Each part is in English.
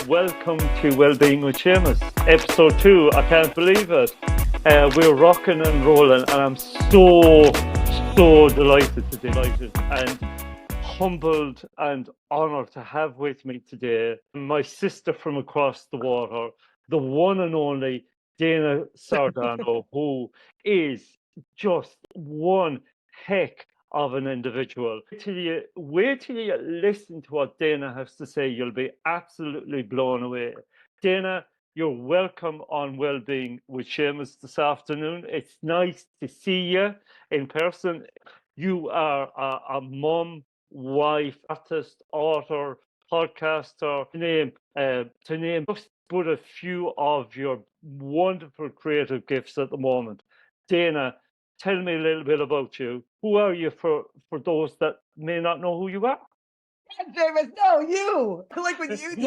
welcome to Wellbeing with Seamus, Ep.2. I can't believe it. We're rocking and rolling, and I'm so delighted and humbled and honoured to have with me today my sister from across the water, the one and only Dana Sardano, who is just one heck of an individual. Wait till you listen to what Dana has to say. You'll be absolutely blown away. Dana, you're welcome on Wellbeing with Seamus this afternoon. It's nice to see you in person. You are a mum, wife, artist, author, podcaster, to name just but a few of your wonderful creative gifts at the moment. Dana, tell me a little bit about you. Who are you for those that may not know who you are? Seamus, no, you. I like what you do.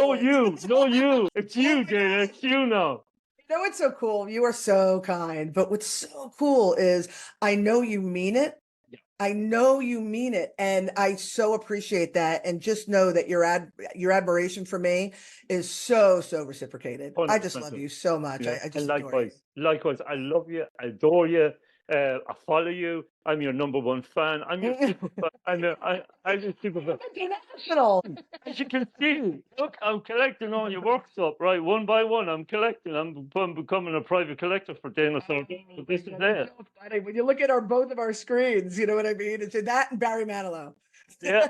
No, you. It's you, Dana. It's you now. You know what's so cool? You are so kind. But what's so cool is I know you mean it. Yeah. I know you mean it, and I so appreciate that. And just know that your admiration for me is so reciprocated. I just love 100%. you so much. Yeah. I just And adore you. likewise, I love you. I adore you. I follow you. I'm your number one fan. I'm your super fan. I'm your super fan. International. As you can see, look, I'm collecting all your works up, right? One by one, I'm collecting. I'm becoming a private collector for Dana Sardano. This is it. So funny. When you look at both of our screens, you know what I mean? It's that and Barry Manilow. Yeah,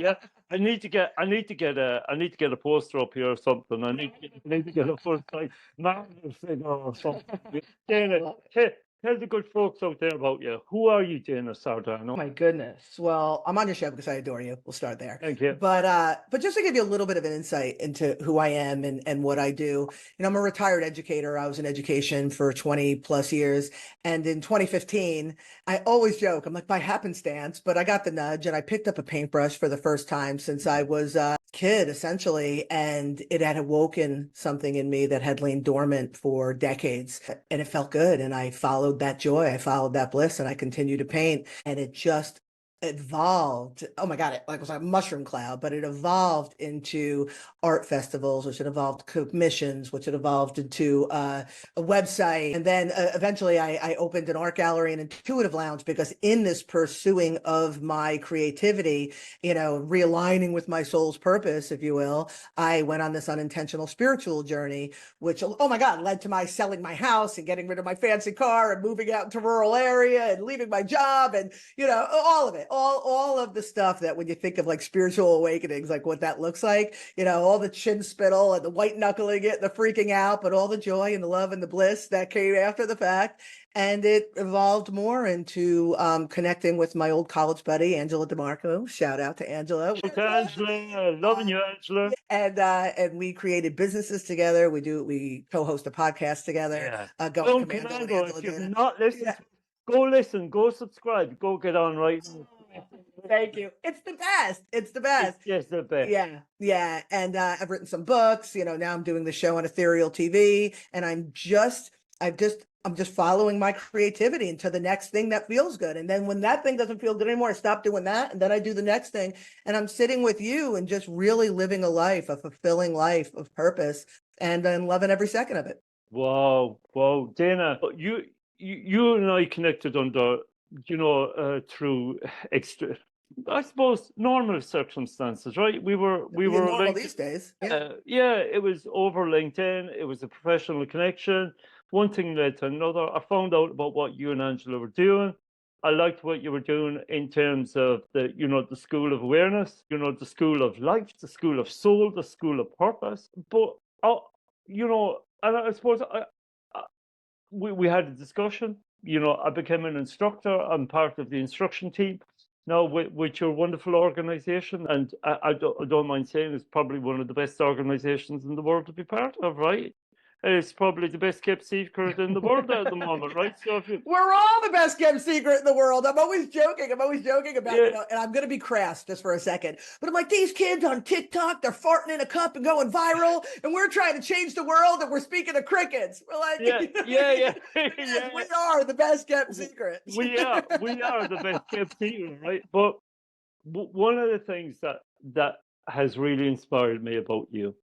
yeah. I need to get a poster up here or something. I need to get a full size Marvel figure or something. Dana, tell the good folks out there about you. Who are you, Dana Sardano? My goodness. Well, I'm on your show because I adore you. We'll start there. Thank you. But just to give you a little bit of an insight into who I am and what I do, I'm a retired educator. I was in education for 20 plus years. And in 2015, I always joke, I'm like by happenstance, but I got the nudge and I picked up a paintbrush for the first time since I was a kid, essentially. And it had awoken something in me that had lain dormant for decades. And it felt good. And I followed that joy. I followed that bliss, and I continued to paint. And it just evolved. Oh my God, it was like a mushroom cloud, but it evolved into art festivals, which it evolved commissions, which it evolved into a website. And then eventually I opened an art gallery and intuitive lounge, because in this pursuing of my creativity, realigning with my soul's purpose, if you will, I went on this unintentional spiritual journey, which, oh my God, led to my selling my house and getting rid of my fancy car and moving out into rural area and leaving my job and, all of it. All of the stuff that when you think of like spiritual awakenings, like what that looks like, all the chin spittle and the white knuckling it and the freaking out, but all the joy and the love and the bliss that came after the fact. And it evolved more into connecting with my old college buddy, Angela DeMarco. Shout out to Angela. Okay, Angela. Loving you, Angela. And we created businesses together. We co-host a podcast together. Yeah. Going Commando. Commando. If you've not listened, go listen, go subscribe, go get on right now. Thank you. It's the best. It's the best. It's the best. Yeah. And I've written some books. Now I'm doing the show on Ethereal TV, and I'm just following my creativity into the next thing that feels good. And then when that thing doesn't feel good anymore, I stop doing that, and then I do the next thing. And I'm sitting with you and just really living a fulfilling life of purpose, and then loving every second of it. Wow, Dana, you and I connected under, through extra, I suppose, normal circumstances, right? We were normal these days. It was over LinkedIn. It was a professional connection. One thing led to another. I found out about what you and Angela were doing. I liked what you were doing in terms of the school of awareness, the school of life, the school of soul, the school of purpose. But and I suppose we had a discussion. I became an instructor. I'm part of the instruction team now with your wonderful organization, and I don't mind saying it's probably one of the best organizations in the world to be part of, right? It's probably the best kept secret in the world at the moment, right? So we're all the best kept secret in the world. I'm always joking about and I'm going to be crass just for a second, but I'm like, these kids on TikTok, they're farting in a cup and going viral, and we're trying to change the world, and we're speaking to crickets. We're like, yeah. We are the best kept secret. We are the best kept secret, right? But one of the things that has really inspired me about you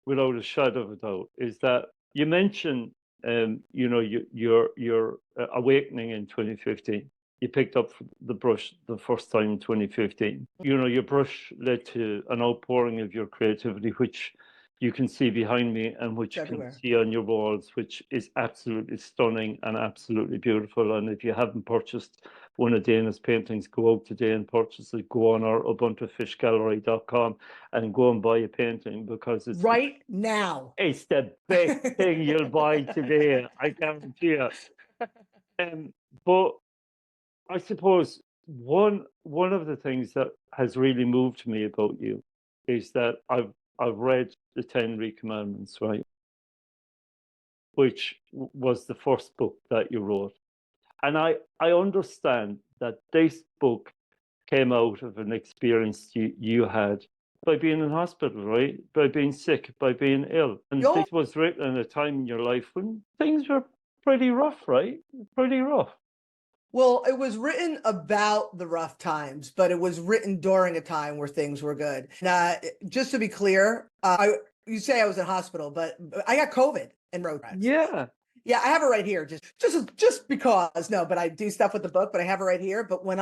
without a shadow of a doubt, is that you mentioned, you know, your awakening in 2015. You picked up the brush the first time in 2015. You know, your brush led to an outpouring of your creativity, which you can see behind me and which you can Everywhere. see on your walls, which is absolutely stunning and absolutely beautiful. And if you haven't purchased one of Dana's paintings, go out today and purchase it. Go on our ubuntufishgallery.com and go and buy a painting, because Right now. it's the best thing you'll buy today, I guarantee you. But I suppose one of the things that has really moved me about you is that I've read the 10 Commandments, right? Which was the first book that you wrote. And I understand that this book came out of an experience you had by being in hospital, right? By being sick, by being ill. And Yo, this was written at a time in your life when things were pretty rough, right? Pretty rough. well, it was written about the rough times, but it was written during a time where things were good. Now, just to be clear, you say I was in hospital, but I got COVID and wrote that. Yeah. Yeah, I have it right here. Just because. No, but I do stuff with the book, but I have it right here. But when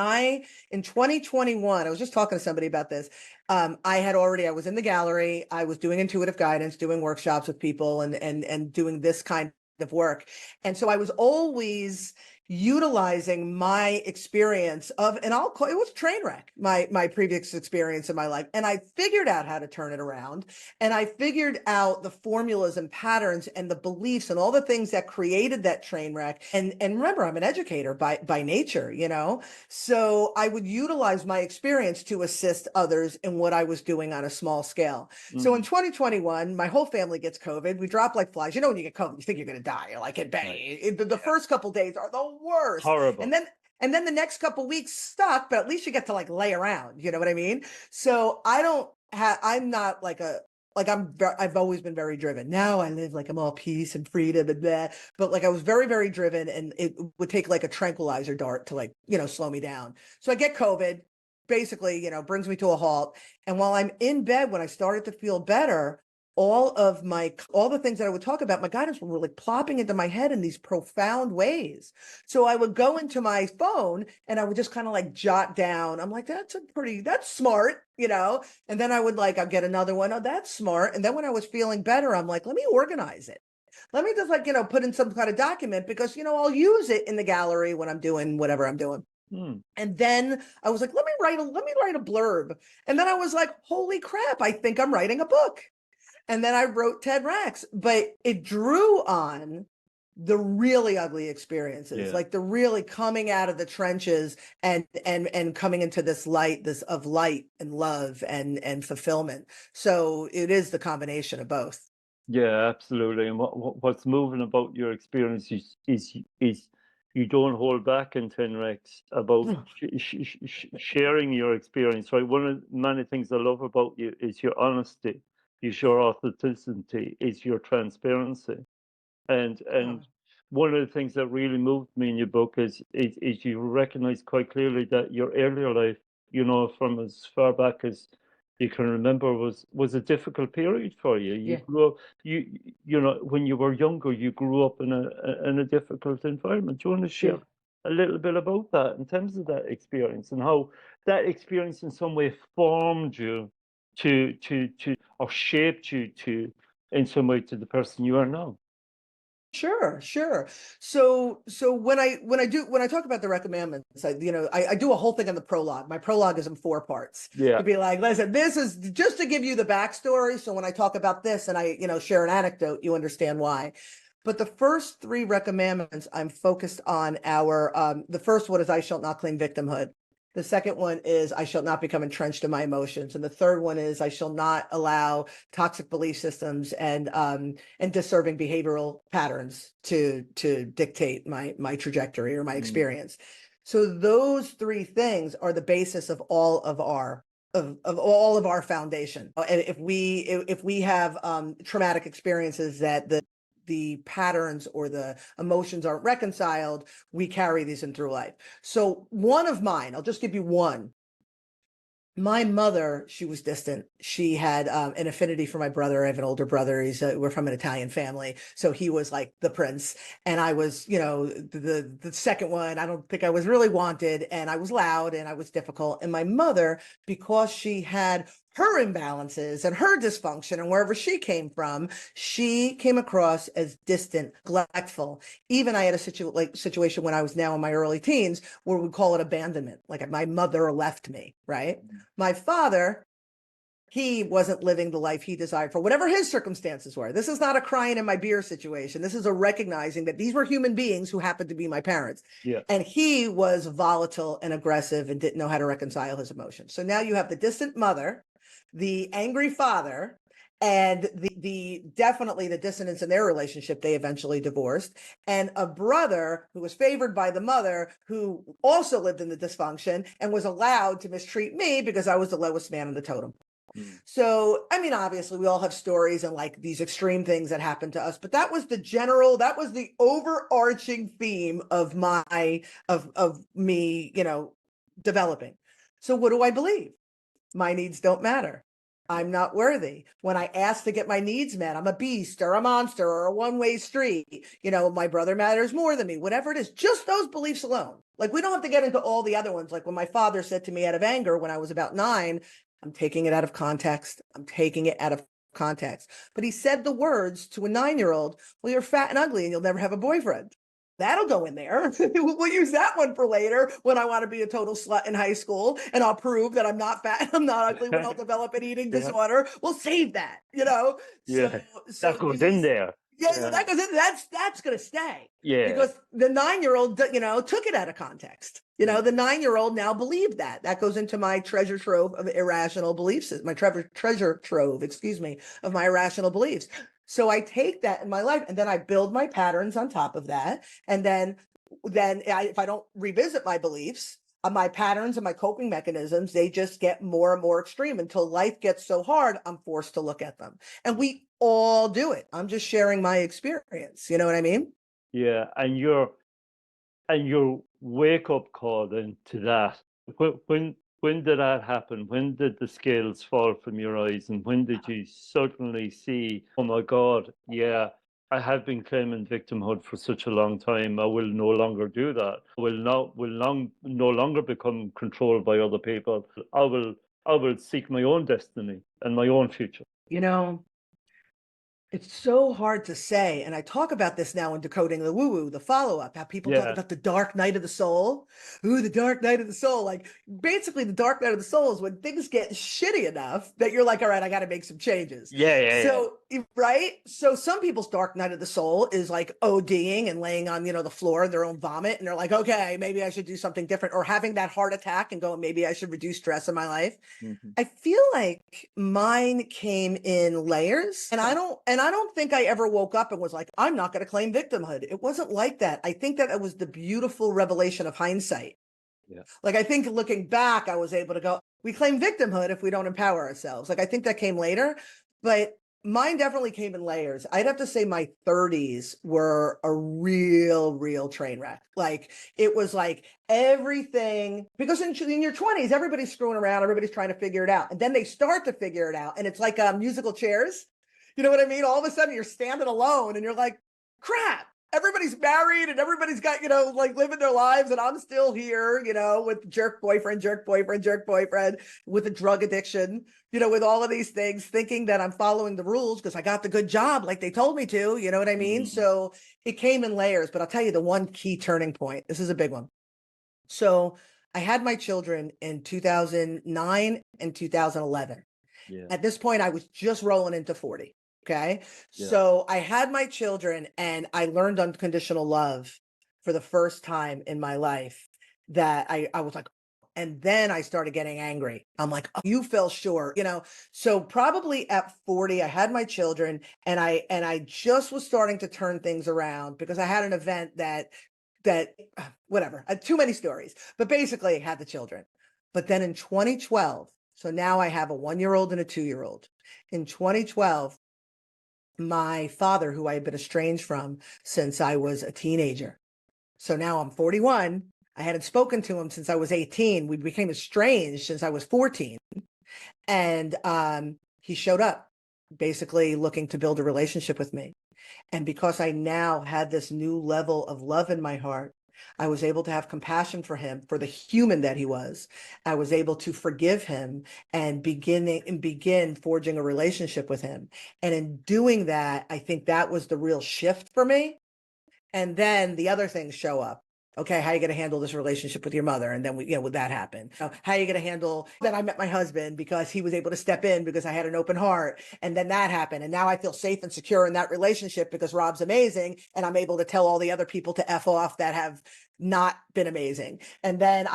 in 2021, I was just talking to somebody about this. I was in the gallery. I was doing intuitive guidance, doing workshops with people and doing this kind of work. And so I was always utilizing my experience it was a train wreck, my previous experience in my life. And I figured out how to turn it around. And I figured out the formulas and patterns and the beliefs and all the things that created that train wreck. And remember, I'm an educator by nature, you know? So I would utilize my experience to assist others in what I was doing on a small scale. So in 2021, my whole family gets COVID. We drop like flies. You know, when you get COVID, you think you're going to die. You're like, the first couple of days are the worst. Horrible. And then the next couple of weeks stuck, but at least you get to like lay around. You know what I mean? So I'm not like I've always been very driven. Now I live like I'm all peace and freedom and that. But like I was very, very driven, and it would take like a tranquilizer dart to like, you know, slow me down. So I get COVID, basically, you know, brings me to a halt. And while I'm in bed, when I started to feel better, all the things that I would talk about, my guidance were like plopping into my head in these profound ways. So I would go into my phone and I would just kind of like jot down. I'm like, that's smart, you know? And then I'll get another one. Oh, that's smart. And then when I was feeling better, I'm like, let me organize it. Let me just like, you know, put in some kind of document because, you know, I'll use it in the gallery when I'm doing whatever I'm doing. And then I was like, let me write a blurb. And then I was like, holy crap, I think I'm writing a book. And then I wrote 10 Racks, but it drew on the really ugly experiences, like the really coming out of the trenches and coming into this light and love and fulfillment. So it is the combination of both. Yeah, absolutely. And what's moving about your experience is you don't hold back in 10 Rex about sharing your experience, right? One of the many things I love about you is your honesty, is your authenticity, is your transparency. And one of the things that really moved me in your book is you recognize quite clearly that your earlier life, you know, from as far back as you can remember, was a difficult period for you. You grew up, you know, when you were younger, you grew up in a difficult environment. Do you want to share a little bit about that in terms of that experience and how that experience in some way formed you or shaped you in some way to the person you are now? Sure. So when I talk about the recommendments, I do a whole thing on the prologue. My prologue is in 4 parts. Yeah. To be like, listen, this is just to give you the backstory. So when I talk about this and I, you know, share an anecdote, you understand why. But the first 3 recommendments, I'm focused on the first one is I shall not claim victimhood. The second one is I shall not become entrenched in my emotions. And the third one is I shall not allow toxic belief systems and disserving behavioral patterns to dictate my trajectory or my experience. So those 3 things are the basis of all of our foundation. And if we have traumatic experiences that the patterns or the emotions aren't reconciled, we carry these in through life. So one of mine, I'll just give you one, My mother, she was distant. She had an affinity for my brother. I have an older brother. We're from an Italian family, so he was like the prince, and I was, the second one. I don't think I was really wanted, and I was loud and I was difficult. And my mother, because she had her imbalances and her dysfunction and wherever she came from, she came across as distant, neglectful. Even I had a situation when I was now in my early teens where we call it abandonment. Like my mother left me, right? My father, he wasn't living the life he desired for whatever his circumstances were. This is not a crying in my beer situation. This is a recognizing that these were human beings who happened to be my parents. Yeah. And he was volatile and aggressive and didn't know how to reconcile his emotions. So now you have the distant mother, the angry father, and the definitely the dissonance in their relationship. They eventually divorced, and a brother who was favored by the mother, who also lived in the dysfunction and was allowed to mistreat me because I was the lowest man on the totem. So, I mean, obviously we all have stories and like these extreme things that happened to us, but that was the overarching theme of me, developing. So what do I believe? My needs don't matter. I'm not worthy. When I ask to get my needs met, I'm a beast or a monster or a one-way street. My brother matters more than me, whatever it is, just those beliefs alone. Like, we don't have to get into all the other ones. Like when my father said to me out of anger when I was about 9, I'm taking it out of context. I'm taking it out of context. But he said the words to a 9-year-old, well, you're fat and ugly and you'll never have a boyfriend. That'll go in there. We'll use that one for later when I want to be a total slut in high school, and I'll prove that I'm not fat and I'm not ugly when I'll develop an eating disorder. We'll save that, Yeah. So That goes in there. yeah, that goes in. That's going to stay. Yeah. Because the 9-year-old, took it out of context. The 9-year-old now believed that. That goes into my treasure trove of irrational beliefs, my treasure trove, of my irrational beliefs. So I take that in my life and then I build my patterns on top of that. And then if I don't revisit my beliefs, my patterns and my coping mechanisms, they just get more and more extreme until life gets so hard, I'm forced to look at them. And we all do it. I'm just sharing my experience. You know what I mean? Yeah. And your wake up call then to that. When did that happen? When did the scales fall from your eyes? And when did you suddenly see, oh my God, yeah, I have been claiming victimhood for such a long time. I will no longer do that. I will no longer become controlled by other people. I will seek my own destiny and my own future. It's so hard to say. And I talk about this now in Decoding the Woo-Woo, the follow-up, how people talk about the dark night of the soul. Ooh, the dark night of the soul. Like, basically, the dark night of the soul is when things get shitty enough that you're like, all right, I got to make some changes. So, right? So some people's dark night of the soul is like ODing and laying on, the floor of their own vomit. And they're like, okay, maybe I should do something different, or having that heart attack and going, maybe I should reduce stress in my life. I feel like mine came in layers, and I don't think I ever woke up and was like, I'm not going to claim victimhood. It wasn't like that. I think that it was the beautiful revelation of hindsight. Like, I think looking back, I was able to go, we claim victimhood if we don't empower ourselves. Like, I think that came later, but mine definitely came in layers. I'd have to say my 30s were a real train wreck. Like, it was like everything, because in your 20s, everybody's screwing around, everybody's trying to figure it out. And then they start to figure it out. And it's like musical chairs. You know what I mean? All of a sudden you're standing alone and you're like, crap. Everybody's married and everybody's got, like living their lives. And I'm still here, with jerk boyfriend, with a drug addiction, with all of these things, thinking that I'm following the rules because I got the good job like they told me to, you know what I mean? So it came in layers, but I'll tell you the one key turning point. This is a big one. So I had my children in 2009 and 2011. At this point, I was just rolling into 40. Okay. So I had my children and I learned unconditional love for the first time in my life, that I was like, and then I started getting angry. I'm like, oh, you fell short, So probably at 40, I had my children and I just was starting to turn things around because I had an event that whatever, too many stories, but basically I had the children. But then in 2012, so now I have a 1-year-old and a 2-year-old. In 2012, my father, who I had been estranged from since I was a teenager. So now I'm 41. I hadn't spoken to him since I was 18. We became estranged since I was 14. And he showed up basically looking to build a relationship with me. And because I now had this new level of love in my heart, I was able to have compassion for him, for the human that he was. I was able to forgive him and begin forging a relationship with him. And in doing that, I think that was the real shift for me. And then the other things show up. Okay, how are you going to handle this relationship with your mother? And then would that happen? How are you going to handle? Then I met my husband because he was able to step in because I had an open heart. And then that happened. And now I feel safe and secure in that relationship because Rob's amazing. And I'm able to tell all the other people to F off that have not been amazing. And then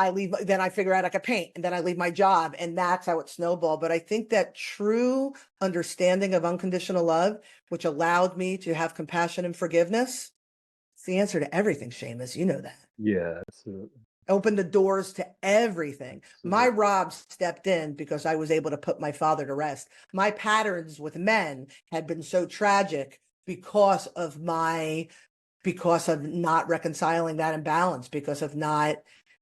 then I figure out I can paint, and then I leave my job, and that's how it snowballed. But I think that true understanding of unconditional love, which allowed me to have compassion and forgiveness, it's the answer to everything, Seamus. You know that. Yeah, absolutely. Opened the doors to everything. My Absolutely. Rob stepped in because I was able to put my father to rest. My patterns with men had been so tragic because of not reconciling that imbalance, because of not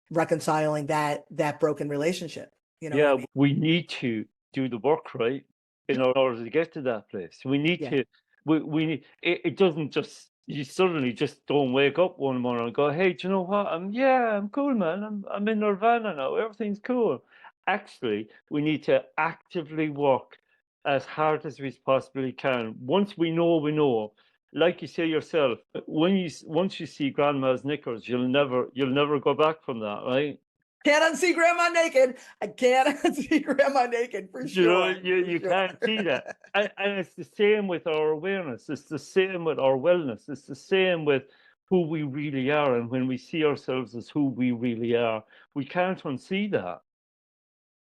reconciling that broken relationship. You know what I Yeah, mean? we need to do the work, right? In order to get to that place. We need Yeah. to, we need, it doesn't just, you suddenly just don't wake up one morning and go, hey, do you know what? I'm cool, man. I'm in Nirvana now. Everything's cool. Actually, we need to actively work as hard as we possibly can. Once we know, we know. Like you say yourself, once you see grandma's knickers, you'll never go back from that, right? Can't unsee grandma naked. I can't unsee grandma naked for You know, sure. you can't see that. And it's the same with our awareness. It's the same with our wellness. It's the same with who we really are. And when we see ourselves as who we really are, we can't unsee that.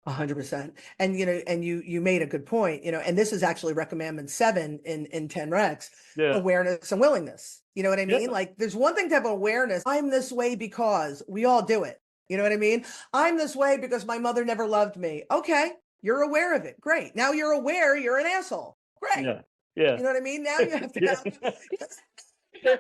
100%. And and you made a good point, and this is actually recommendment 7 in 10 Recs, Yeah. awareness and willingness. You know what I Yeah. mean? Like there's one thing to have awareness. I'm this way because we all do it. You know what I mean? I'm this way because my mother never loved me. Okay, you're aware of it. Great. Now you're aware you're an asshole. Great. Yeah. Yeah. You know what I mean? Now you have to Yeah.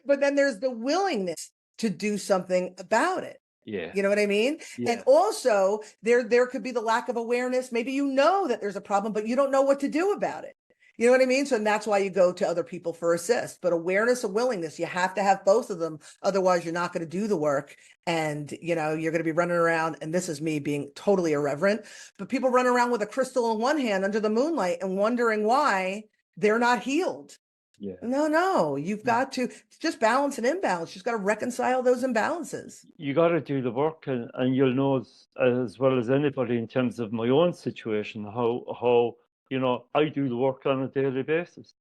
but then there's the willingness to do something about it. Yeah. You know what I mean? And Yeah. also there could be the lack of awareness. Maybe you know that there's a problem, but you don't know what to do about it. You know what I mean? So that's why you go to other people for assist. But awareness and willingness, you have to have both of them. Otherwise, you're not going to do the work. And, you're going to be running around. And this is me being totally irreverent, but people run around with a crystal in one hand under the moonlight and wondering why they're not healed. Yeah. No, you've got to just balance and imbalance. You've got to reconcile those imbalances. You got to do the work, and you'll know as well as anybody in terms of my own situation how I do the work on a daily basis.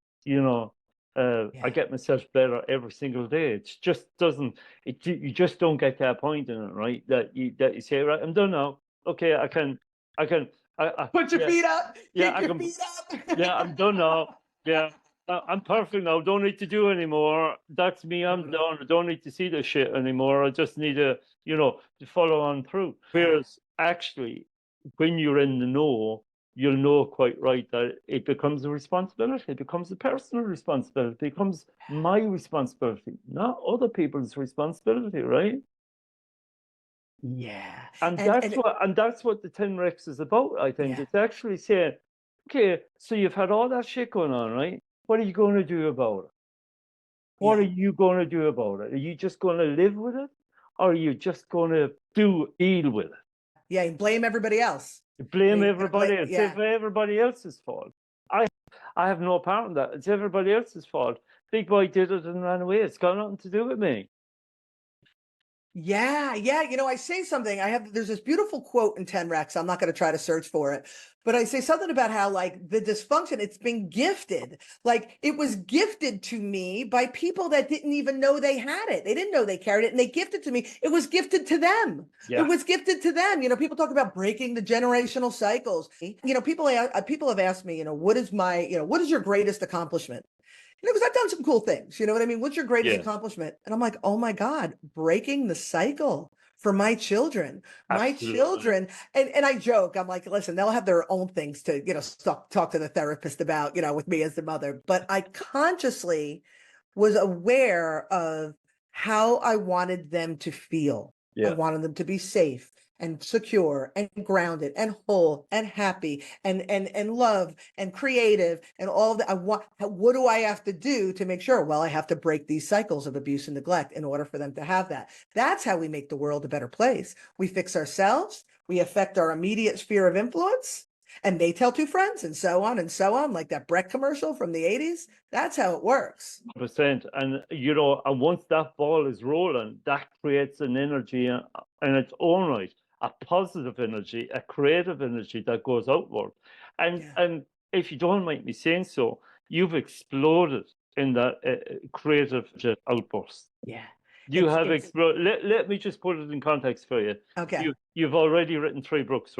I get myself better every single day. It just doesn't. You just don't get to that point in it, right? That you say, right, I'm done now. Okay, I can. Put your feet up. Yeah, Kick I your can. feet up. Yeah, I'm done now. Yeah. I'm perfect now. Don't need to do anymore. That's me. I'm done. I don't need to see this shit anymore. I just need to follow on through. Whereas actually, when you're in the know, you'll know quite right that it becomes a responsibility. It becomes a personal responsibility. It becomes my responsibility, not other people's responsibility, right? Yeah. And And that's what the 10 Rex is about, I think. yeah. It's actually saying, okay, so you've had all that shit going on, right? What are you going to do about it? What are Yeah. you going to do about it? Are you just going to live with it? Or are you just going to deal with it? Yeah. You blame everybody else. You blame You gotta everybody else. yeah. It's everybody else's fault. I have no part in that. It's everybody else's fault. Big boy did it and ran away. It's got nothing to do with me. Yeah, yeah. I say something. There's this beautiful quote in 10 Recs. I'm not going to try to search for it, but I say something about how, like, the dysfunction, it's been gifted. Like, it was gifted to me by people that didn't even know they had it. They didn't know they carried it, and they gifted to me. It was gifted to them. It Yeah. was gifted to them. People talk about breaking the generational cycles. People have asked me, what is your greatest accomplishment? Because I've done some cool things. You know what I mean? What's your greatest Yeah. accomplishment? And I'm like, oh my God, breaking the cycle for my children. My Absolutely. children. And I joke, I'm like, listen, they'll have their own things to, talk to the therapist about, with me as the mother. But I consciously was aware of how I wanted them to feel. I Yeah. wanted them to be safe and secure and grounded and whole and happy and love and creative and all that. What do I have to do to make sure? Well, I have to break these cycles of abuse and neglect in order for them to have that. That's how we make the world a better place. We fix ourselves, we affect our immediate sphere of influence, and they tell two friends, and so on, like that Breck commercial from the 80s. That's how it works. 100%. And and once that ball is rolling, that creates an energy in its own right, a positive energy, a creative energy that goes outward. And if you don't mind me saying so, you've exploded in that creative outburst. Yeah. You have exploded. Let me just put it in context for you. Okay. You've already written 3 books.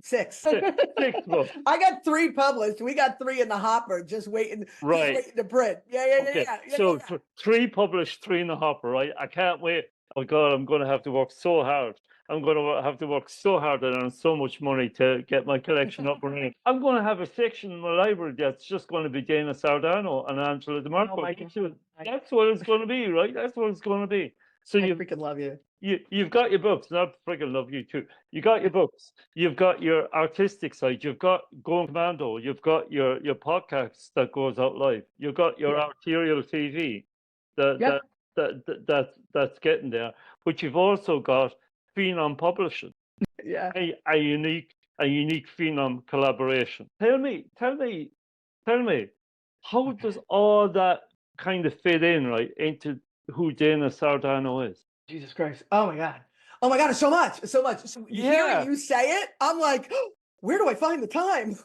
Six. Six books. I got 3 published. We got 3 in the hopper, just waiting to print. Yeah. So 3 published, 3 in the hopper, right? I can't wait. Oh God, I'm going to have to work so hard. I'm going to have to work so hard and earn so much money to get my collection up and running. I'm going to have a section in my library that's just going to be Dana Sardano and Angela DeMarco. Oh my God. That's what it's going to be, right? That's what it's going to be. So I freaking love you. You've got your books, and I freaking love you too. You got your books, you've got your artistic side, you've got Going Commando, you've got your podcast that goes out live, you've got your arterial TV that's getting there, but you've also got Phenom Publishing, a unique Phenom collaboration. Tell me, how does all that kind of fit in right into who Dana Sardano is? Jesus Christ. Oh my God. It's so much. So hearing you say it, I'm like, oh, where do I find the time?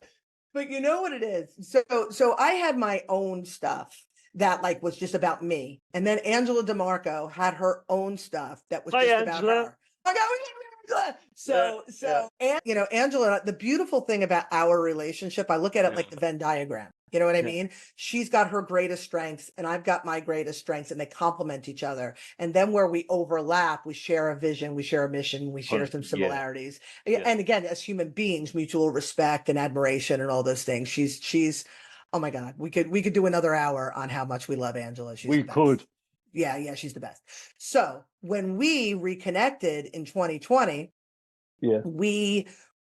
But you know what it is? So I had my own stuff that like was just about me. And then Angela DeMarco had her own stuff that was just about her. And Angela, the beautiful thing about our relationship, I look at it like the Venn diagram. You know what I mean? She's got her greatest strengths and I've got my greatest strengths, and they complement each other. And then where we overlap, we share a vision, we share a mission, we share some similarities. And again, as human beings, mutual respect and admiration and all those things. She's oh my God, we could do another hour on how much we love Angela. We could. Yeah, she's the best. So when we reconnected in 2020,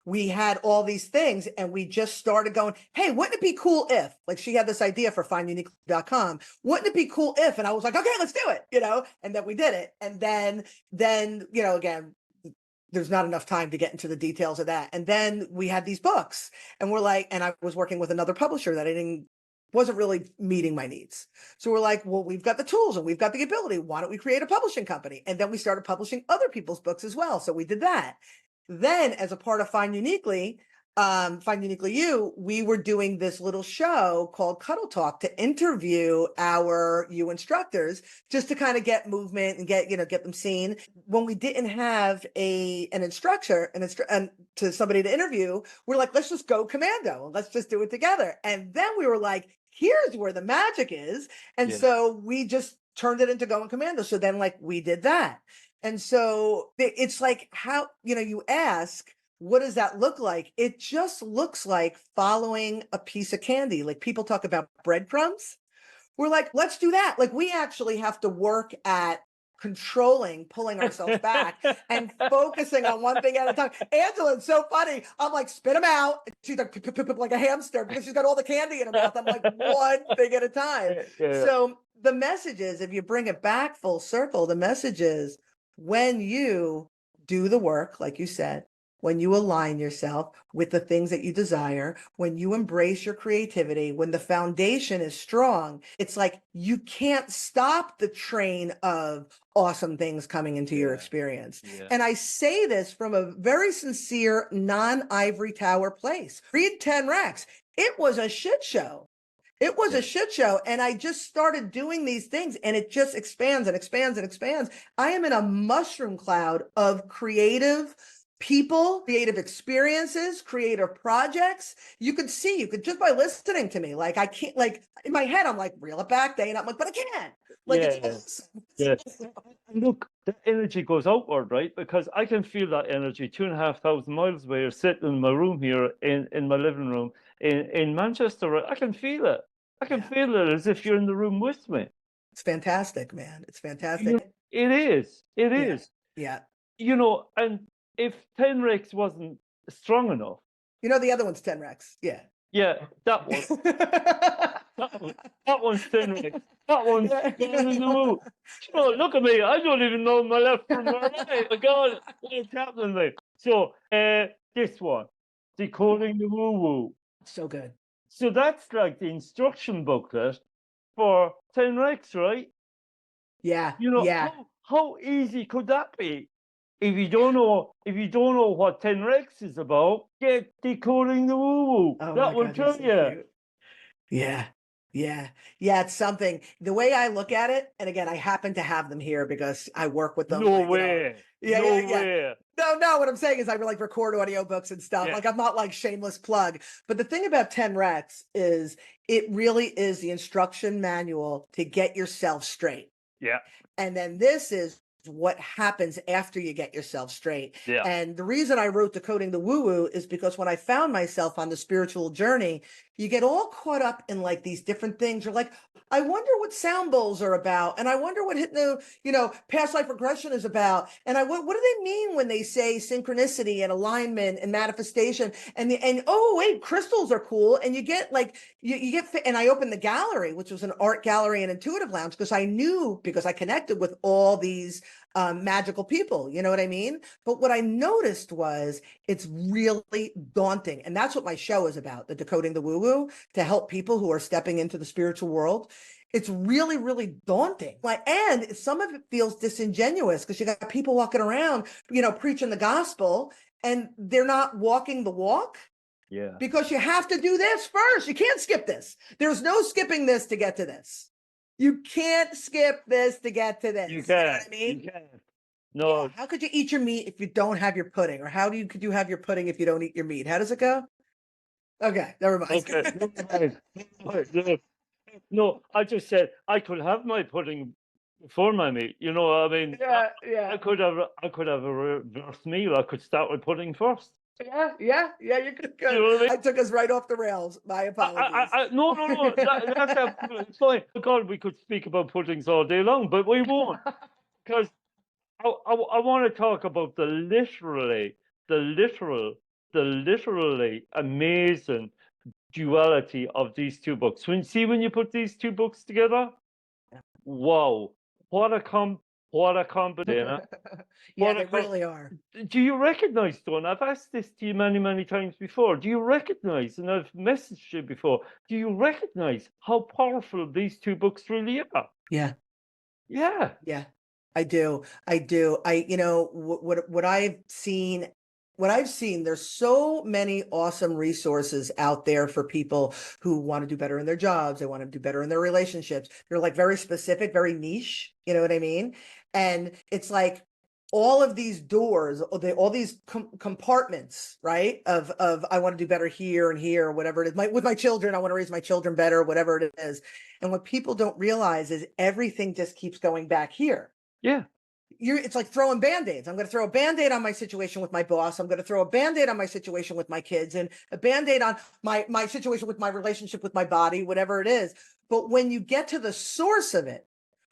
we had all these things and we just started going, hey, wouldn't it be cool if, like she had this idea for finduniquely.com, wouldn't it be cool if, and I was like, okay, let's do it, and then we did it. And then, again, there's not enough time to get into the details of that. And then we had these books and we're like, and I was working with another publisher that wasn't really meeting my needs. So we're like, well, we've got the tools and we've got the ability. Why don't we create a publishing company? And then we started publishing other people's books as well. So we did that. Then as a part of Find Uniquely You, we were doing this little show called Cuddle Talk to interview our You instructors, just to kind of get movement and get them seen. When we didn't have an instructor and to somebody to interview, we're like, let's just go commando. Let's just do it together. And then we were like, here's where the magic is. And so we just turned it into Going Commando. So then we did that. And so it's like how, you ask, what does that look like? It just looks like following a piece of candy. Like people talk about breadcrumbs. We're like, let's do that. Like we actually have to work at pulling ourselves back and focusing on one thing at a time. Angela, it's so funny. I'm like, spit them out. She's like a hamster because she's got all the candy in her mouth. I'm like, one thing at a time. So the message is, if you bring it back full circle, the message is, when you do the work, like you said, when you align yourself with the things that you desire, when you embrace your creativity, when the foundation is strong, it's like you can't stop the train of awesome things coming into your experience. And I say this from a very sincere, non-ivory tower place. Read 10 Rex. It was a shit show. It was a shit show. And I just started doing these things and it just expands and expands and expands. I am in a mushroom cloud of creative people, creative experiences, creative projects. You could just by listening to me, like I can't, like in my head, I'm like, reel it back, day, and I'm like, but I can't. It's awesome. Look, the energy goes outward, right? Because I can feel that energy 2,500 miles away. You're sitting in my room here in my living room in Manchester. Right? I can feel it. I can feel it as if you're in the room with me. It's fantastic, man. It's fantastic. It is. Yeah. you know, and if 10 Rex wasn't strong enough, You know, the other one's 10 Rex. Yeah. yeah, that one. That one's 10 Rex. That one's going in the woo. Oh, look at me. I don't even know my left from my right. My God, what's happening there? So, this one, Decoding the Woo Woo. So good. So that's like the instruction booklet for 10 Rex, right? Yeah. You know, Yeah. how easy could that be? If you don't know what 10 Rex is about, get Decoding the Woo Woo. Oh That my will God, you're tell so you. cute. Yeah. Yeah. Yeah. It's something. The way I look at it, and again, I happen to have them here because I work with them. No like, way. Yeah, No yeah, yeah. way. No, what I'm saying is I like record audiobooks and stuff. Yeah. Like I'm not like shameless plug. But the thing about 10 Rex is it really is the instruction manual to get yourself straight. Yeah. And then this is what happens after you get yourself straight. Yeah. And the reason I wrote Decoding the Woo Woo is because when I found myself on the spiritual journey, you get all caught up in like these different things. You're like, I wonder what sound bowls are about. And I wonder what past life regression is about. And what do they mean when they say synchronicity and alignment and manifestation? And oh, wait, crystals are cool. And you get like, and I opened the gallery, which was an art gallery and intuitive lounge, because I connected with all these magical people. You know what I mean? But what I noticed was it's really daunting. And that's what my show is about, the Decoding the Woo Woo, to help people who are stepping into the spiritual world. It's really, really daunting. And some of it feels disingenuous because you got people walking around, preaching the gospel, and they're not walking the walk. Yeah. Because you have to do this first. You can't skip this. There's no skipping this to get to this. You can't skip this to get to this. You You know can. what I mean? You can. No. Yeah. How could you eat your meat if you don't have your pudding? Or could you have your pudding if you don't eat your meat? How does it go? Okay, never mind. Okay. No, I just said I could have my pudding before my meat. You know, I mean, Yeah. I could have a reverse meal. I could start with pudding first. Yeah. You could. You know what I mean? I took us right off the rails. My apologies. No. That's absolutely fine. God, we could speak about puddings all day long, but we won't, because I want to talk about the literally amazing duality of these two books. When you put these two books together, wow, what a combination. Yeah, they really are. Do you recognize, Dawn? I've asked this to you many, many times before. Do you recognize, and I've messaged you before, do you recognize how powerful these two books really are? Yeah. Yeah. Yeah, I do. What I've seen, there's so many awesome resources out there for people who want to do better in their jobs. They want to do better in their relationships. They're like very specific, very niche. You know what I mean? And it's like all of these doors, all these compartments, right? Of I want to do better here and here, or whatever it is. With my children, I want to raise my children better, whatever it is. And what people don't realize is everything just keeps going back here. Yeah. It's like throwing band-aids. I'm going to throw a band-aid on my situation with my boss. I'm going to throw a band-aid on my situation with my kids, and a band-aid on my situation with my relationship with my body, whatever it is. But when you get to the source of it,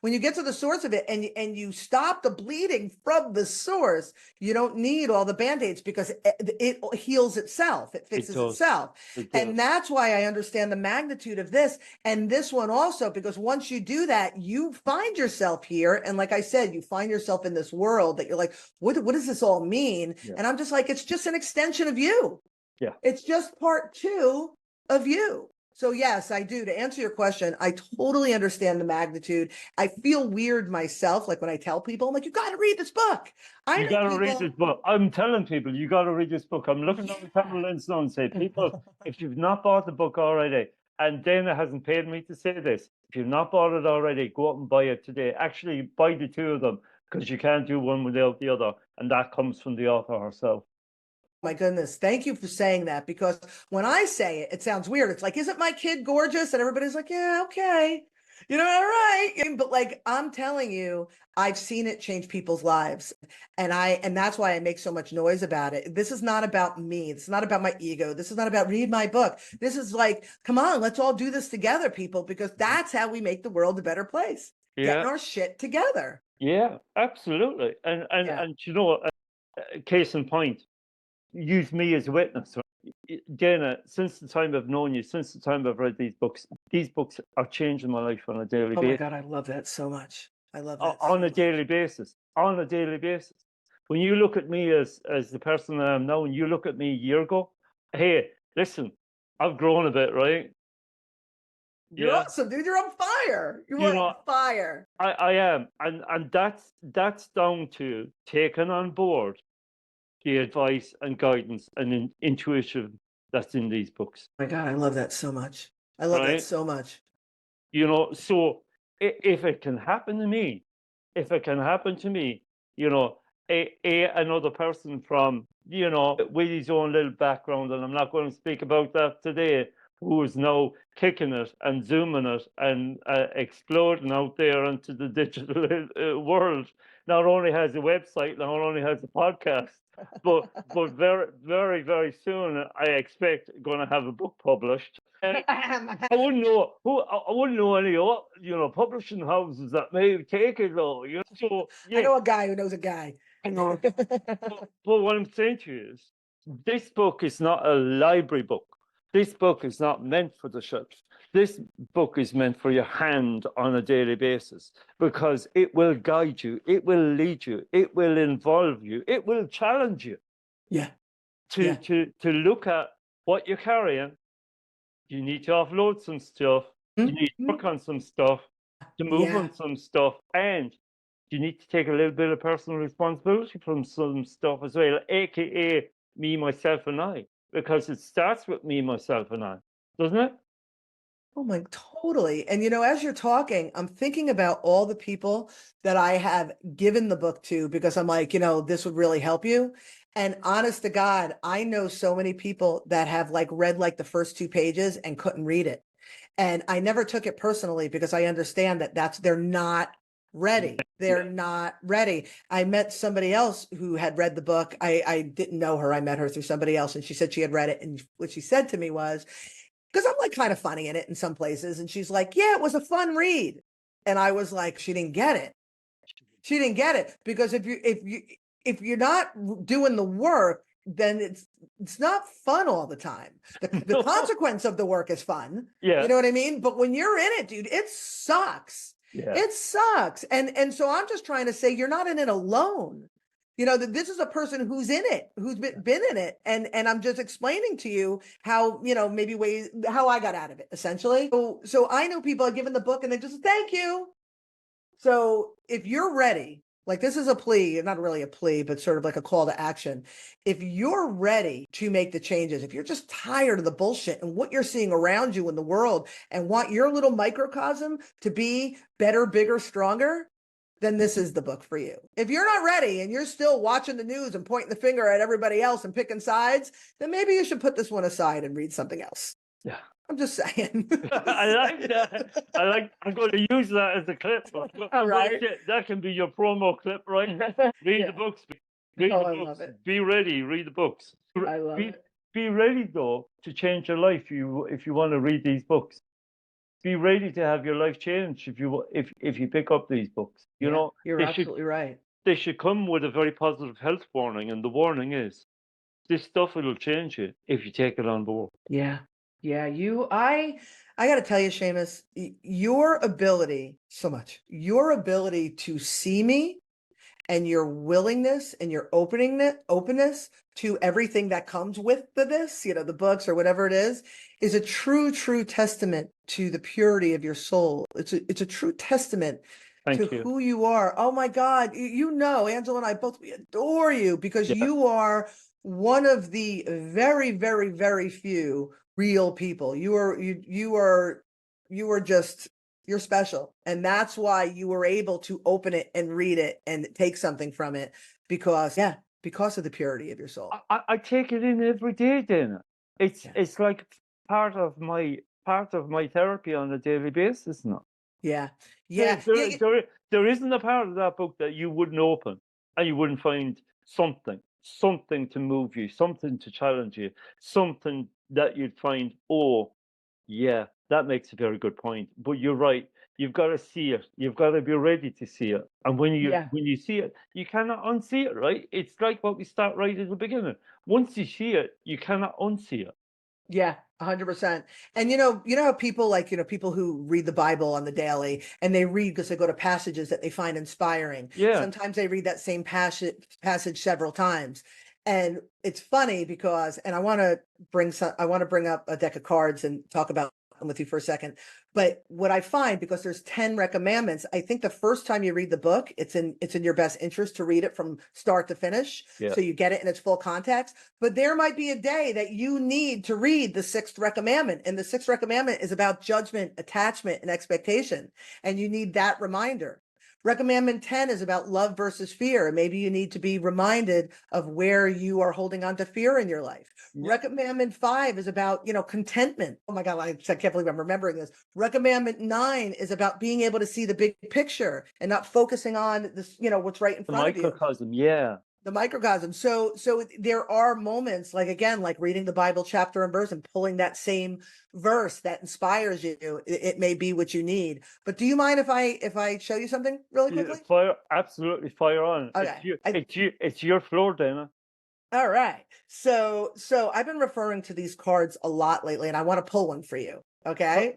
and you stop the bleeding from the source, you don't need all the band-aids, because it heals itself. It fixes itself. And that's why I understand the magnitude of this, and this one also, because once you do that, you find yourself here. And like I said, you find yourself in this world that you're like, what does this all mean? Yeah. And I'm just like, it's just an extension of you. Yeah. It's just part two of you. So yes, I do. To answer your question, I totally understand the magnitude. I feel weird myself, like when I tell people, I'm like, you got to read this book. You got to read this book. I'm telling people, you got to read this book. I'm looking at the camera lens now and say, people, if you've not bought the book already, and Dana hasn't paid me to say this, if you've not bought it already, go out and buy it today. Actually, buy the two of them, because you can't do one without the other. And that comes from the author herself. My goodness. Thank you for saying that, because when I say it, it sounds weird. It's like, isn't my kid gorgeous? And everybody's like, yeah, okay. All right. But like, I'm telling you, I've seen it change people's lives. And that's why I make so much noise about it. This is not about me. This is not about my ego. This is not about read my book. This is like, come on, let's all do this together, people, because that's how we make the world a better place. getting our shit together. Yeah, absolutely. And you know, case in point, use me as a witness. Dana, since the time I've known you, since the time I've read these books are changing my life on a daily Oh my basis. God, I love that so much. I love that On so a daily basis. On a daily basis. When you look at me as the person I am now, and you look at me a year ago, hey, listen, I've grown a bit, right? You're awesome, dude. You're on fire. You are on fire. I am, and that's down to taking on board the advice and guidance and intuition that's in these books. Oh my God, I love that so much. I love that so much. You know, so if it can happen to me, you know, another person from, you know, with his own little background, and I'm not going to speak about that today, who is now kicking it and zooming it and exploding out there into the digital world, not only has a website, not only has a podcast, but very, very, very soon, I expect going to have a book published. I wouldn't know any, you know, publishing houses that may take it though. You know, so I know a guy who knows a guy. I know. But what I'm saying to you is, this book is not a library book. This book is not meant for the shelf. This book is meant for your hand on a daily basis, because it will guide you, it will lead you, it will involve you, it will challenge you. Yeah. To look at what you're carrying. You need to offload some stuff. You need to work on some stuff, to move on some stuff, and you need to take a little bit of personal responsibility from some stuff as well, aka me, myself, and I, because it starts with me, myself, and I, doesn't it? Oh my, totally. And you know, as you're talking, I'm thinking about all the people that I have given the book to, because I'm like, you know, this would really help you. And honest to God, I know so many people that have like read like the first 2 pages and couldn't read it. And I never took it personally, because I understand that they're not ready. They're not ready. I met somebody else who had read the book. I didn't know her. I met her through somebody else, and she said she had read it. And what she said to me was, because I'm like kind of funny in it in some places, and she's like, yeah, it was a fun read. And I was like, she didn't get it. She didn't get it, because if you're not doing the work, then it's not fun all the time. The consequence of the work is fun. Yeah. You know what I mean? But when you're in it, dude, it sucks. Yeah. It sucks. And so I'm just trying to say, you're not in it alone. You know, that this is a person who's in it, who's been in it. And I'm just explaining to you how, you know, maybe ways, how I got out of it, essentially. So I know people are given the book and they just, thank you. So if you're ready, like, this is a plea, not really a plea, but sort of like a call to action. If you're ready to make the changes, if you're just tired of the bullshit and what you're seeing around you in the world and want your little microcosm to be better, bigger, stronger, then this is the book for you. If you're not ready and you're still watching the news and pointing the finger at everybody else and picking sides, then maybe you should put this one aside and read something else. Yeah. I'm just saying. I like that. I'm going to use that as a clip. Right. That can be your promo clip, right? Read the books. Read the books. Love it. Be ready. Read the books. I love it. Be ready though to change your life. If you want to read these books, be ready to have your life change. If you pick up these books, you know, you're absolutely right. They should come with a very positive health warning, and the warning is, this stuff will change you if you take it on board. Yeah. Yeah, I got to tell you, Seamus, your ability to see me, and your willingness and your openness to everything that comes with this, you know, the books or whatever it is a true testament to the purity of your soul. It's a true testament to who you are. Oh my God. You know, Angela and I both, we adore you, because you are one of the very, very, very few real people. You're just, you're special. And that's why you were able to open it and read it and take something from it, because of the purity of your soul. I take it in every day, Dana. It's like part of my therapy on a daily basis now. Yeah. There isn't a part of that book that you wouldn't open and you wouldn't find something to move you, something to challenge you, something that you'd find, oh, yeah, that makes a very good point. But you're right. you've got to see it. You've got to be ready to see it. And when Yeah. you see it, you cannot unsee it, right? It's like what we start right at the beginning. Once you see it, you cannot unsee it. Yeah, 100%. And how people people who read the Bible on the daily and they read because they go to passages that they find inspiring. Yeah. Sometimes they read that same passage several times. And it's funny because, and I want to bring up a deck of cards and talk about them with you for a second. But what I find, because there's 10 commandments, I think the first time you read the book, it's in your best interest to read it from start to finish. Yeah. So you get it in its full context. But there might be a day that you need to read the 6th commandment. And the 6th commandment is about judgment, attachment, and expectation. And you need that reminder. Commandment 10 is about love versus fear. And maybe you need to be reminded of where you are holding on to fear in your life. Yeah. Commandment 5 is about, contentment. Oh my God, I can't believe I'm remembering this. Commandment 9 is about being able to see the big picture and not focusing on this, what's right in front of you. Microcosm, yeah. The microcosm. So there are moments like reading the Bible chapter and verse and pulling that same verse that inspires you. It may be what you need. But do you mind if I show you something really quickly? Absolutely, fire on. Okay. It's your floor, Dana. All right. So I've been referring to these cards a lot lately, and I want to pull one for you. Okay.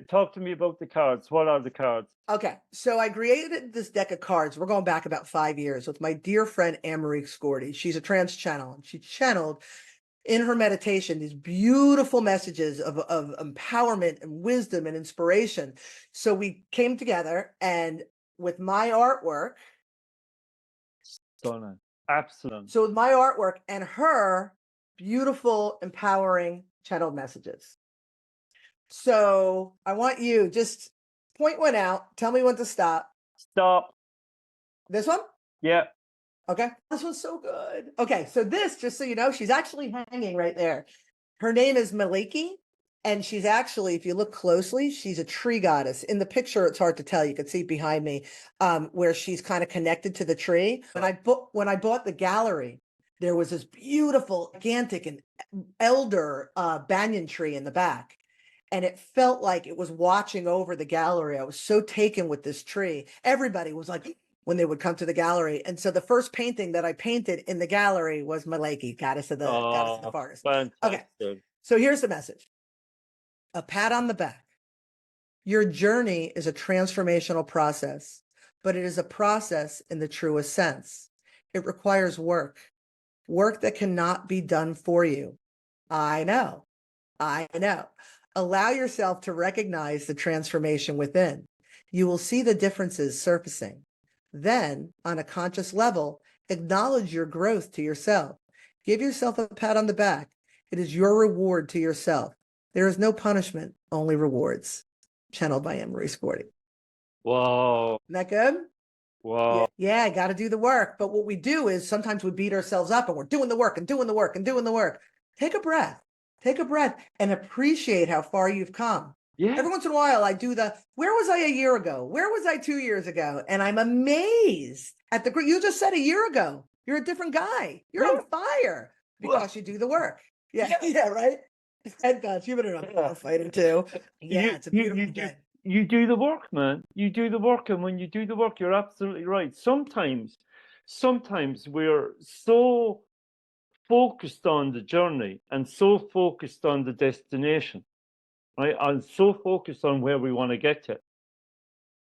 Talk to me about the cards. What are the cards? Okay. So I created this deck of cards. We're going back about 5 years with my dear friend Anne-Marie Scorti. She's a trance channel, and she channeled in her meditation these beautiful messages of empowerment and wisdom and inspiration. So we came together, and with my artwork. Stunning. Absolute. So with my artwork and her beautiful, empowering channeled messages. So I want you just point one out. Tell me when to stop. Stop. This one? Yeah. Okay. This one's so good. Okay. So this, just so you know, she's actually hanging right there. Her name is Maliki. And she's actually, if you look closely, she's a tree goddess. In the picture, it's hard to tell. You can see behind me where she's kind of connected to the tree. When I bought the gallery, there was this beautiful, gigantic and elder banyan tree in the back. And it felt like it was watching over the gallery. I was so taken with this tree. Everybody was like, when they would come to the gallery. And so the first painting that I painted in the gallery was Maliki, goddess of the forest. Fantastic. Okay. So here's the message. A pat on the back. Your journey is a transformational process, but it is a process in the truest sense. It requires work that cannot be done for you. I know. Allow yourself to recognize the transformation within. You will see the differences surfacing. Then, on a conscious level, acknowledge your growth to yourself. Give yourself a pat on the back. It is your reward to yourself. There is no punishment, only rewards. Channeled by Anne-Marie Scorti. Wow. Isn't that good? Wow. Yeah, got to do the work. But what we do is sometimes we beat ourselves up and we're doing the work and doing the work and doing the work. Take a breath and appreciate how far you've come. Yeah. Every once in a while, I do where was I a year ago? Where was I 2 years ago? And I'm amazed at you just said a year ago. You're a different guy. You're on fire because you do the work. Yeah, right? And gosh, you've been a fighter too. Yeah, it's a beautiful thing. You do the work, man. You do the work, and when you do the work, you're absolutely right. Sometimes we're so focused on the journey and so focused on the destination, right? And so focused on where we want to get to.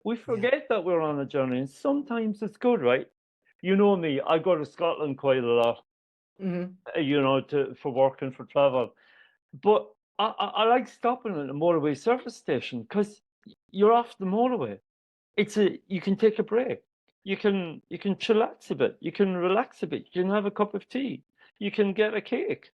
We forget that we're on a journey, and sometimes it's good, right? You know me, I go to Scotland quite a lot, for work and for travel. But I like stopping at a motorway service station because you're off the motorway. You can take a break. You can chillax a bit. You can relax a bit. You can have a cup of tea. You can get a cake.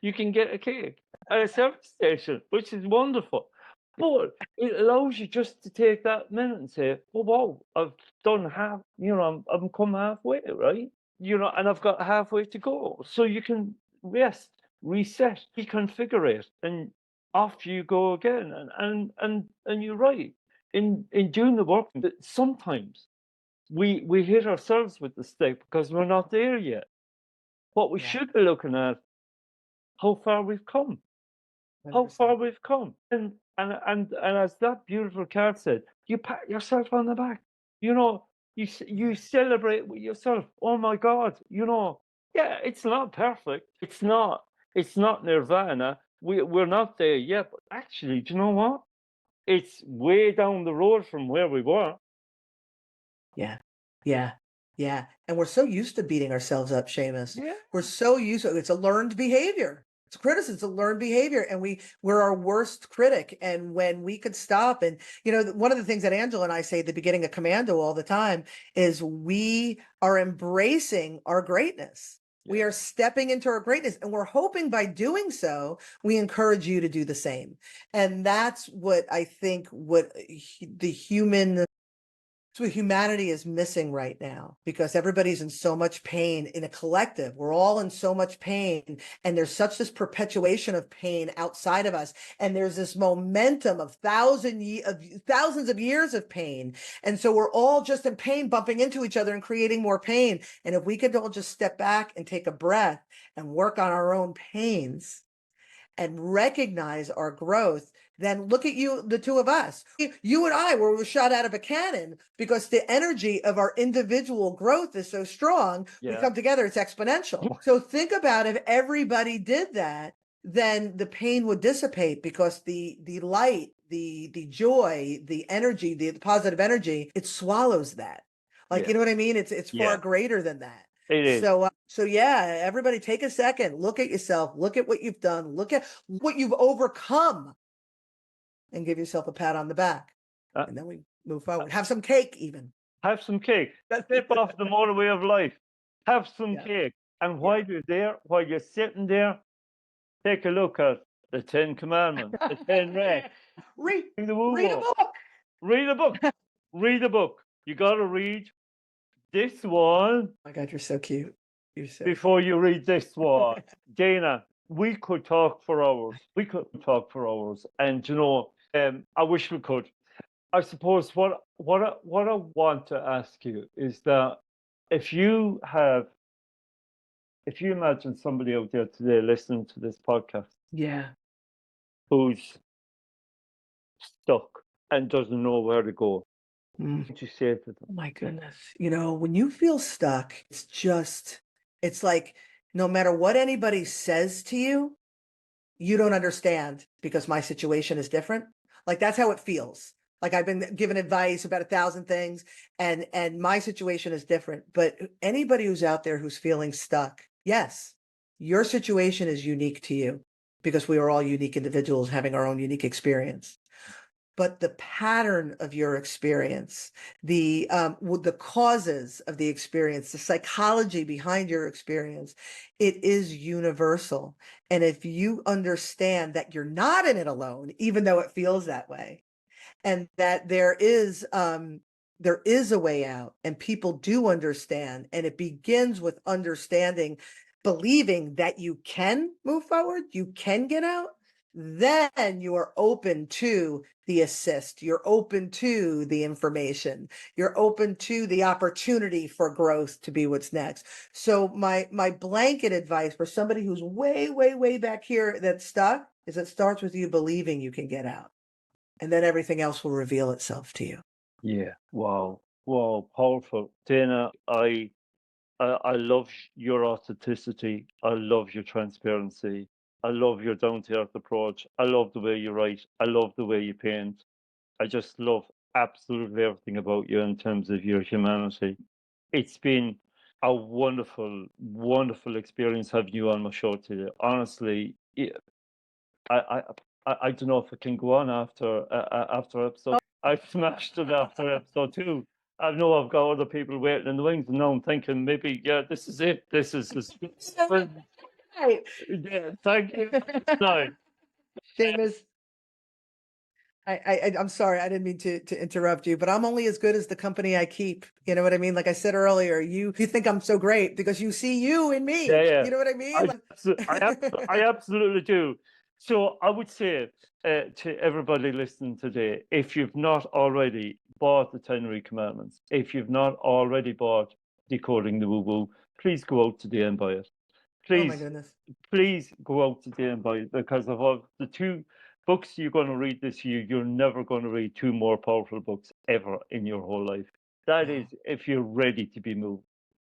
You can get a cake at a service station, which is wonderful. But it allows you just to take that minute and say, "Oh wow, I've done half. I've come halfway, right? And I've got halfway to go." So you can rest, reset, reconfigure it, and off you go again. And you're right. In doing the work, that sometimes we hit ourselves with the stick because we're not there yet. What we should be looking at, how far we've come. 100%. How far we've come. And and as that beautiful card said, you pat yourself on the back. You know, you celebrate with yourself. Oh my God, you know, yeah, it's not perfect. It's not nirvana. We're not there yet. But actually, do you know what? It's way down the road from where we were. Yeah. Yeah. Yeah. And we're so used to beating ourselves up, Seamus. Yeah. We're so used to it's a learned behavior. It's criticism, it's a learned behavior. And we're our worst critic. And when we could stop and one of the things that Angela and I say at the beginning of Commando all the time is we are embracing our greatness. We are stepping into our greatness, and we're hoping by doing so, we encourage you to do the same. And that's what I think the human it's what humanity is missing right now, because everybody's in so much pain in a collective. We're all in so much pain, and there's such this perpetuation of pain outside of us. And there's this momentum of thousands of years of pain. And so we're all just in pain, bumping into each other and creating more pain. And if we could all just step back and take a breath and work on our own pains and recognize our growth, then look at you, the two of us. You and I were shot out of a cannon because the energy of our individual growth is so strong. We come together, it's exponential. So think about if everybody did that, then the pain would dissipate, because the light, the joy, the energy, the positive energy, it swallows that. You know what I mean? It's far greater than that. It is. So yeah, everybody take a second, look at yourself, look at what you've done, look at what you've overcome, and give yourself a pat on the back. And then we move forward. Have some cake even. Have some cake. Step off the motorway of life. Have some cake. And while you're there, while you're sitting there, take a look at the 10 Commandments, the 10 Rex. Read a book. Read a book. Read a book. You got to read this one. Oh my God, you're so cute. You're so before you read this one. Dana, we could talk for hours. We could talk for hours. And, I wish we could. I suppose what I want to ask you is that if you imagine somebody out there today listening to this podcast, who's stuck and doesn't know where to go, what would you say to them? Oh my goodness. When you feel stuck, it's like no matter what anybody says to you, you don't understand because my situation is different. Like that's how it feels. Like I've been given advice about 1,000 things, and my situation is different. But anybody who's out there who's feeling stuck, yes, your situation is unique to you, because we are all unique individuals having our own unique experience. But the pattern of your experience, the causes of the experience, the psychology behind your experience, it is universal. And if you understand that you're not in it alone, even though it feels that way, and that there is a way out, and people do understand, and it begins with understanding, believing that you can move forward, you can get out, then you are open to the assist, you're open to the information, you're open to the opportunity for growth to be what's next. So my blanket advice for somebody who's way, way, way back here that's stuck is it starts with you believing you can get out, and then everything else will reveal itself to you. Yeah. Wow. Wow. Powerful. Dana, I love your authenticity. I love your transparency. I love your down-to-earth approach. I love the way you write. I love the way you paint. I just love absolutely everything about you in terms of your humanity. It's been a wonderful, wonderful experience having you on my show today. Honestly, I don't know if it can go on after episode. I smashed it after episode 2. I know I've got other people waiting in the wings, and now I'm thinking maybe, this is it. This is the Right. yeah, thank you. No, Seamus, I'm sorry, I didn't mean to interrupt you, but I'm only as good as the company I keep. You know what I mean? Like I said earlier, you think I'm so great because you see you in me. yeah. You know what I mean? I absolutely do. So I would say to everybody listening today, if you've not already bought the 10 Commandments, if you've not already bought Decoding the Woo Woo, please go out today and buy it. Oh my Please, goodness. please go out today and buy it, because of all the books you're going to read this year, you're never going to read two more powerful books ever in your whole life. That is if you're ready to be moved.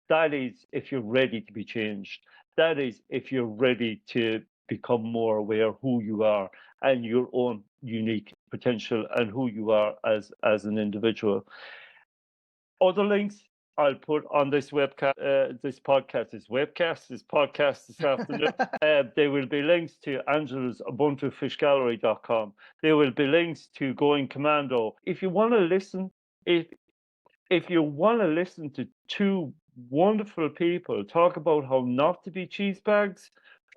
That is if you're ready to be changed. That is if you're ready to become more aware of who you are and your own unique potential and who you are as an individual. Other links I'll put on this webcast, this podcast, this podcast this afternoon. There will be links to Angela's Ubuntu Fish Gallery.com. There will be links to Going Commando. If you want to listen, if you want to listen to two wonderful people talk about how not to be cheese bags,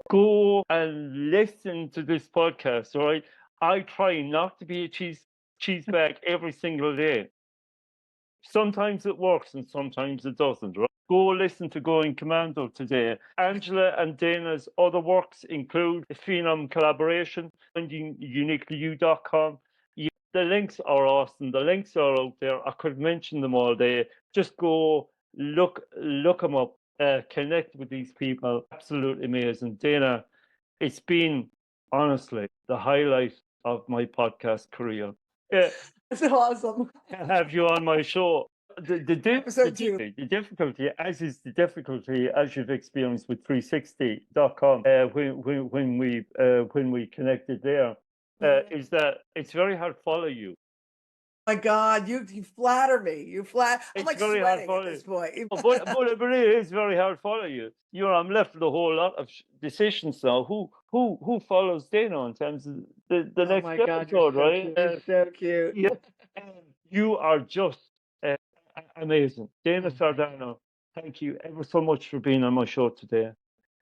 go and listen to this podcast. All right, I try not to be a cheese bag every single day. Sometimes it works and sometimes it doesn't, right? Go listen to Going Commando today. Angela and Dana's other works include Phenom Collaboration, finding uniquelyu.com. The links are awesome. The links are out there. I could mention them all day. Just go look them up, connect with these people. Absolutely amazing. Dana, it's been honestly the highlight of my podcast career. Yeah. That's awesome. Have you on my show. The difficulty, as is the difficulty as you've experienced with 360.com when we connected there, is that it's very hard to follow you. My God, you flatter me. I'm like sweating at this point. But it is very hard to follow you. I'm left with a whole lot of decisions now. Who follows Dana in terms of the next episode, right? You're so cute. Yeah, you are just amazing. Dana Sardano, thank you ever so much for being on my show today.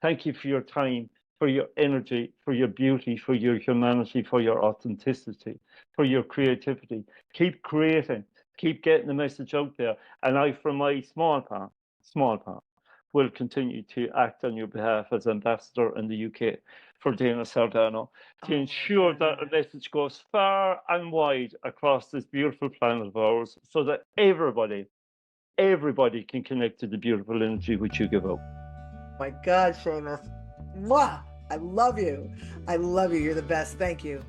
Thank you for your time, for your energy, for your beauty, for your humanity, for your authenticity, for your creativity. Keep creating, keep getting the message out there. And I, from my small part, will continue to act on your behalf as ambassador in the UK for Dana Sardano to ensure that the message goes far and wide across this beautiful planet of ours so that everybody can connect to the beautiful energy which you give out. My God, Seamus. Mwah! I love you. You're the best. Thank you.